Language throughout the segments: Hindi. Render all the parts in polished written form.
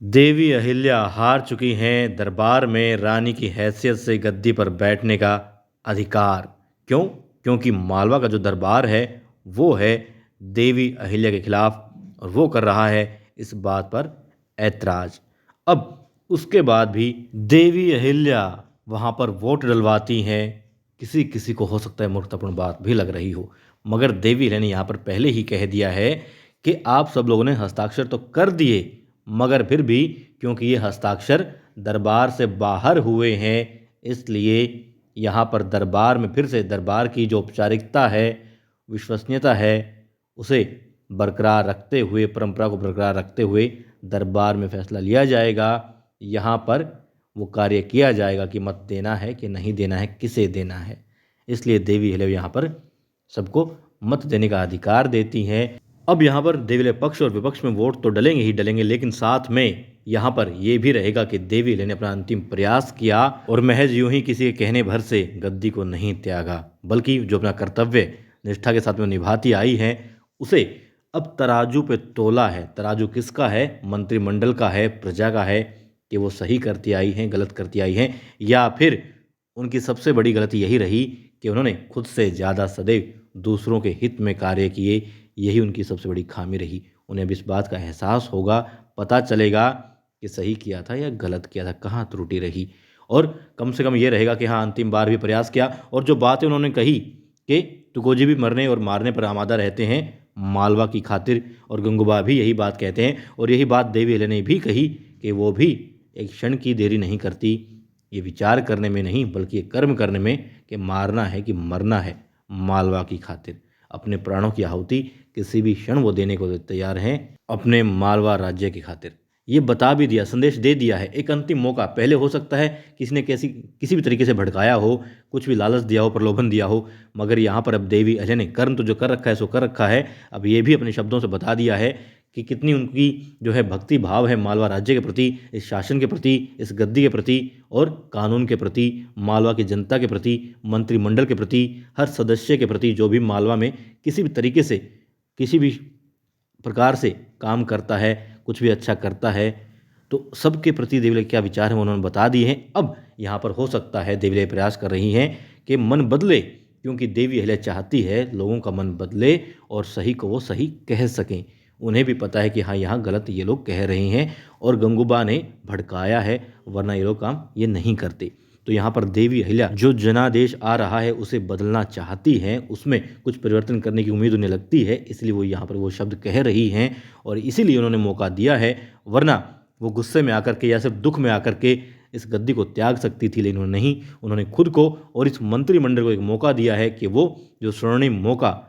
देवी अहिल्या हार चुकी हैं दरबार में रानी की हैसियत से गद्दी पर बैठने का अधिकार। क्यों? क्योंकि मालवा का जो दरबार है वो है देवी अहिल्या के खिलाफ और वो कर रहा है इस बात पर ऐतराज। अब उसके बाद भी देवी अहिल्या वहाँ पर वोट डलवाती हैं। किसी किसी को हो सकता है मूर्खतापूर्ण बात भी लग रही हो, मगर देवी अहिल्या ने यहाँ पर पहले ही कह दिया है कि आप सब लोगों ने हस्ताक्षर तो कर दिए, मगर फिर भी क्योंकि ये हस्ताक्षर दरबार से बाहर हुए हैं, इसलिए यहाँ पर दरबार में फिर से दरबार की जो औपचारिकता है, विश्वसनीयता है, उसे बरकरार रखते हुए, परंपरा को बरकरार रखते हुए दरबार में फैसला लिया जाएगा। यहाँ पर वो कार्य किया जाएगा कि मत देना है कि नहीं देना है, किसे देना है। इसलिए देवी अहिल्या यहाँ पर सबको मत देने का अधिकार देती हैं। अब यहाँ पर देवी अहिल्या पक्ष और विपक्ष में वोट तो डलेंगे ही डलेंगे, लेकिन साथ में यहाँ पर यह भी रहेगा कि देवी अहिल्या ने अपना अंतिम प्रयास किया और महज यूं ही किसी के कहने भर से गद्दी को नहीं त्यागा, बल्कि जो अपना कर्तव्य निष्ठा के साथ में निभाती आई हैं उसे अब तराजू पे तोला है। तराजू किसका है? मंत्रिमंडल का है, प्रजा का है कि वो सही करती आई हैं, गलत करती आई हैं, या फिर उनकी सबसे बड़ी गलती यही रही कि उन्होंने खुद से ज़्यादा सदैव दूसरों के हित में कार्य किए। यही उनकी सबसे बड़ी खामी रही। उन्हें अब इस बात का एहसास होगा, पता चलेगा कि सही किया था या गलत किया था, कहाँ त्रुटि रही। और कम से कम ये रहेगा कि हाँ, अंतिम बार भी प्रयास किया और जो बातें उन्होंने कही कि तुकोजी भी मरने और मारने पर आमादा रहते हैं मालवा की खातिर, और गंगूबा भी यही बात कहते हैं, और यही बात देवी अहिल्या ने भी कही कि वो भी एक क्षण की देरी नहीं करती, ये विचार करने में नहीं बल्कि ये कर्म करने में कि मारना है कि मरना है मालवा की खातिर। अपने प्राणों की आहुति किसी भी क्षण वो देने को तैयार हैं अपने मालवा राज्य की खातिर। ये बता भी दिया, संदेश दे दिया है। एक अंतिम मौका, पहले हो सकता है किसी ने किसी भी तरीके से भड़काया हो, कुछ भी लालच दिया हो, प्रलोभन दिया हो, मगर यहाँ पर अब देवी अहिल्या ने कर्म तो जो कर रखा है सो कर रखा है। अब ये भी अपने शब्दों से बता दिया है कि कितनी उनकी जो है भक्ति भाव है मालवा राज्य के प्रति, इस शासन के प्रति, इस गद्दी के प्रति और कानून के प्रति, मालवा की जनता के प्रति, मंत्रिमंडल के प्रति, हर सदस्य के प्रति जो भी मालवा में किसी भी तरीके से किसी भी प्रकार से काम करता है, कुछ भी अच्छा करता है, तो सबके प्रति देवी अहिल्या क्या विचार है उन्होंने बता दिए हैं। अब यहाँ पर हो सकता है देवी अहिल्या प्रयास कर रही हैं कि मन बदले, क्योंकि देवी अहिल्या चाहती है लोगों का मन बदले और सही को वो सही कह सकें। उन्हें भी पता है कि हाँ, यहाँ गलत ये लोग कह रहे हैं और गंगूबा ने भड़काया है, वरना ये लोग काम ये नहीं करते। तो यहाँ पर देवी अहिल्या जो जनादेश आ रहा है उसे बदलना चाहती हैं, उसमें कुछ परिवर्तन करने की उम्मीद उन्हें लगती है, इसलिए वो यहाँ पर वो शब्द कह रही हैं और इसीलिए उन्होंने मौका दिया है। वरना वो गुस्से में आकर के या सिर्फ दुख में आकर के इस गद्दी को त्याग सकती थी, लेकिन उन्होंने नहीं। उन्होंने खुद को और इस मंत्रिमंडल को एक मौका दिया है कि वो जो स्वर्णिम मौका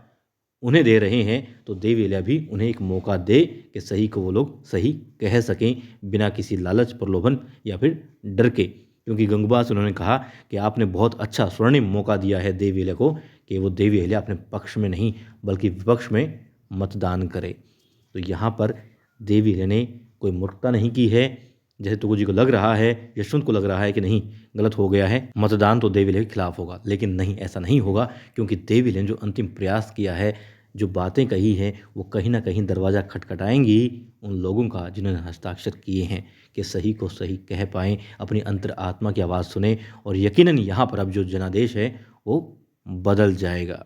उन्हें दे रहे हैं, तो देवी अहिल्या भी उन्हें एक मौका दे कि सही को वो लोग सही कह सकें बिना किसी लालच, प्रलोभन या फिर डर के। क्योंकि गंगूबा से उन्होंने कहा कि आपने बहुत अच्छा स्वर्णिम मौका दिया है देवी अहिल्या को कि वो देवी अहिल्या अपने पक्ष में नहीं बल्कि विपक्ष में मतदान करे। तो यहाँ पर देवी अहिल्या ने कोई मूर्खता नहीं की है, जैसे तुगु जी को लग रहा है, यशवंत को लग रहा है कि नहीं गलत हो गया है, मतदान तो देवी अहिल्या के खिलाफ होगा। लेकिन नहीं, ऐसा नहीं होगा, क्योंकि देवी अहिल्या ने जो अंतिम प्रयास किया है, जो बातें कही हैं, वो कहीं ना कहीं दरवाज़ा खटखटाएंगी उन लोगों का जिन्होंने हस्ताक्षर किए हैं कि सही को सही कह पाएँ, अपनी अंतर आत्मा की आवाज़ सुने, और यकीनन यहाँ पर अब जो जनादेश है वो बदल जाएगा।